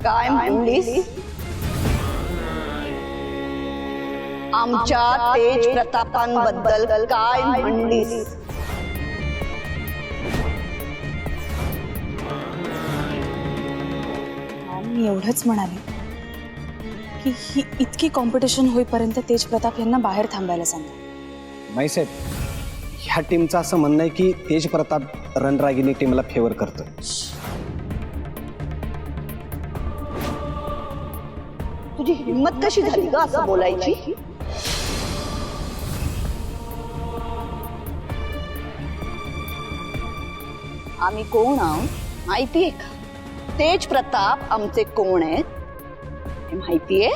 काय म्हणलीस? आमच्या तेज प्रतापांबद्दल काय म्हणलीस? मी एवढंच म्हणाले की ही इतकी कॉम्पिटिशन होईपर्यंत तेज प्रताप यांना बाहेर थांबायला सांगा. माईसाहेब, ह्या टीमचं असं म्हणणं आहे की तेज प्रताप रणरागिणी टीमला फेवर करतो. तुझी हिम्मत कशी झाली ग असं बोलायची? आम्ही कोण आहोत माहितीये का? तेज प्रताप आमचे कोण आहेत हे माहितीये?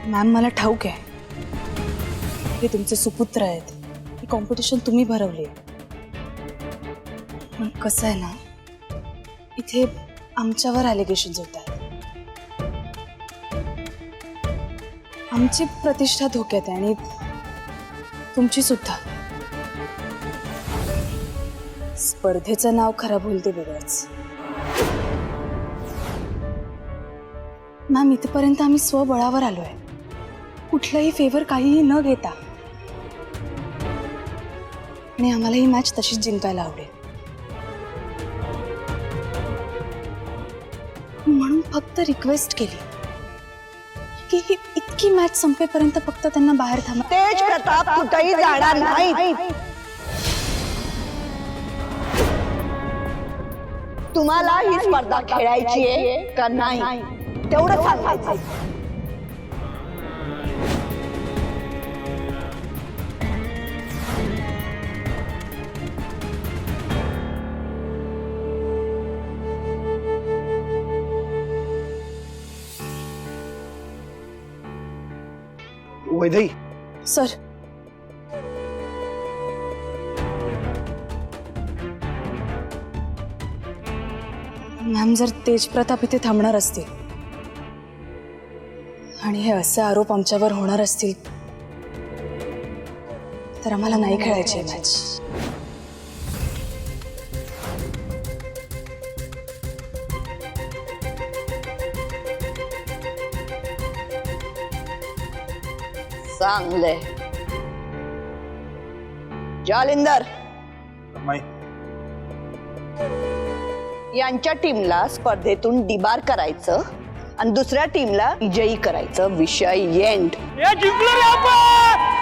मॅम, मला ठाऊक आहे हे तुमचे सुपुत्र आहेत, ही कॉम्पिटिशन तुम्ही भरवली. पण कसं आहे ना, इथे आमच्यावर ॲलिगेशन्स होत आहेत. आमची प्रतिष्ठा धोक्यात आहे आणि तुमची सुद्धा. स्पर्धेचं नाव खराब होईल ते वेगळंच. मॅम, इथपर्यंत आम्ही स्वबळावर आलोय, कुठलाही फेवर काहीही न घेता, आणि आम्हाला ही मॅच तशीच जिंकायला आवडेल. म्हणून फक्त रिक्वेस्ट केली की ही इतकी मॅच संपेपर्यंत फक्त त्यांना बाहेर थांबा. तेज प्रताप कुठेही जाणार नाही. तुम्हाला ही स्पर्धा खेळायची आहे का नाही तेवढं सांगायचं. वैदई, सर, मॅम, जर तेज प्रताप इथे थांबणार असतील आणि हे असे आरोप आमच्यावर होणार असतील तर आम्हाला नाही खेळायची मॅच. चांगलंय. जालिंदर, यांच्या टीमला स्पर्धेतून डिबार करायचं आणि दुसऱ्या टीमला विजयी करायचं. विषय एंड. जिंकलो रे आपण.